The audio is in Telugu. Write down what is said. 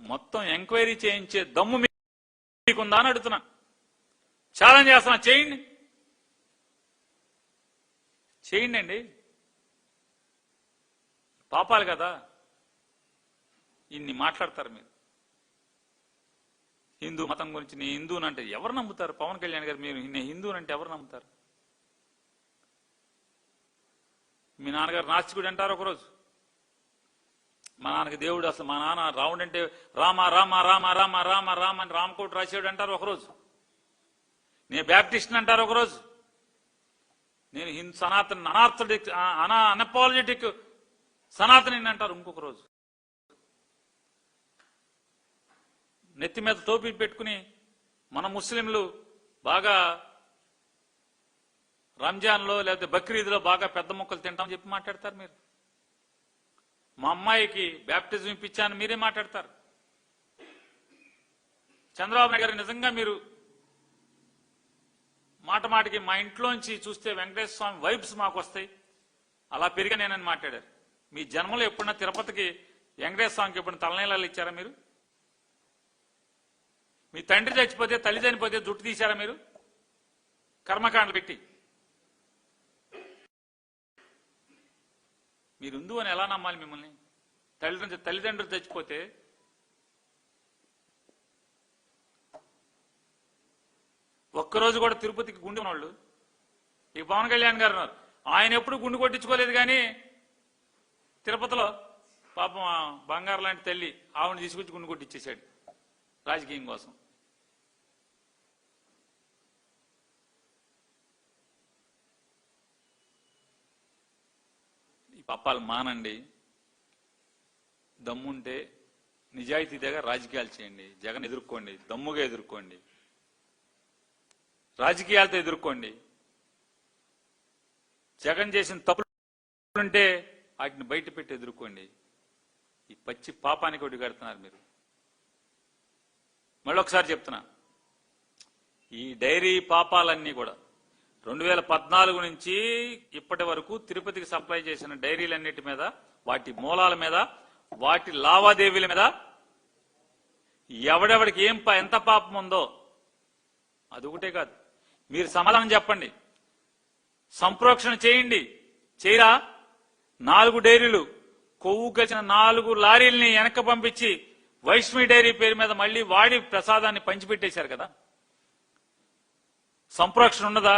మొత్తం ఎంక్వైరీ చేయించే దమ్ము మీకుందా అని అడుగుతున్నా. ఛాలెంజ్ చేస్తున్నా, చేయండి చేయండి అండి. పాపాలు కదా ఇన్ని మాట్లాడతారు మీరు. హిందూ మతం గురించి నీ హిందూనంటే ఎవరు నమ్ముతారు? పవన్ కళ్యాణ్ గారు మీరు నేను హిందూనంటే ఎవరు నమ్ముతారు? మీ నాన్నగారు నాస్తికుడు అంటారు ఒకరోజు. మా నాన్నకి దేవుడు అసలు మా నాన్న రాముడు అంటే రామ రామ రామ రామ రామ రామ అని రామకోటి రాసేవాడు అంటారు ఒకరోజు. నేను బ్యాప్టిస్ట్ అంటారు ఒకరోజు. నేను హిందూ సనాతన అనార్థడిక్ అనపాలజెటిక్ సనాతని అంటారు ఇంకొక రోజు. నెత్తి మీద టోపీ పెట్టుకుని మన ముస్లింలు బాగా రంజాన్లో లేకపోతే బక్రీద్లో బాగా పెద్ద మొక్కలు తింటామని చెప్పి మాట్లాడతారు మీరు. మా అమ్మాయికి బ్యాప్టిజం ఇప్పించాను మీరే మాట్లాడతారు. చంద్రబాబు నాయుడు గారు నిజంగా మీరు మాట మాటికి మా ఇంట్లోంచి చూస్తే వెంకటేశ్వర స్వామి వైబ్స్ మాకు వస్తాయి, అలా పెరిగానేనని మాట్లాడారు. మీ జన్మలో ఎప్పుడన్నా తిరుపతికి వెంకటేశ్వర స్వామికి ఎప్పుడైనా తలనీలాలు ఇచ్చారా మీరు? మీ తండ్రి చచ్చిపోతే తల్లి చనిపోతే జుట్టు తీశారా మీరు? కర్మకాండలు పెట్టి మీరు హిందూ అని ఎలా నమ్మాలి మిమ్మల్ని? తల్లిదండ్రులు చచ్చిపోతే ఒక్కరోజు కూడా తిరుపతికి గుండె ఉన్నవాళ్ళు ఈ పవన్ కళ్యాణ్ గారు ఉన్నారు. ఆయన ఎప్పుడు గుండు కొట్టించుకోలేదు, కానీ తిరుపతిలో పాపం బంగారు లాంటి తల్లి ఆవిడని తీసుకొచ్చి గుండు కొట్టించేశాడు రాజకీయం కోసం. ఈ పాపాలు మానండి. దమ్ముంటే నిజాయితీగా రాజకీయాలు చేయండి. జగన్ ఎదుర్కోండి, దమ్ముగా ఎదుర్కోండి, రాజకీయాలతో ఎదుర్కోండి. జగన్ చేసిన తప్పులుంటే వాటిని బయట పెట్టి ఎదుర్కోండి. ఈ పచ్చి పాపానికి ఒకటి కడుతున్నారు మీరు. మళ్ళొకసారి చెప్తున్నా, ఈ డైరీ పాపాలన్నీ కూడా 2014 నుంచి ఇప్పటి వరకు తిరుపతికి సప్లై చేసిన డైరీలన్నిటి మీద, వాటి మూలాల మీద, వాటి లావాదేవీల మీద ఎవడెవడికి ఎంత పాపం ఉందో అదొకటే కాదు, మీరు సమాధానం చెప్పండి. సంప్రోక్షణ చేయండి. చేయరా? 4 డైరీలు కొవ్వు కలిసిన 4 లారీల్ని వెనక్కి పంపించి వైష్ణవి డైరీ పేరు మీద మళ్లీ వాడి ప్రసాదాన్ని పంచిపెట్టేశారు కదా. సంప్రోక్షణ ఉన్నదా?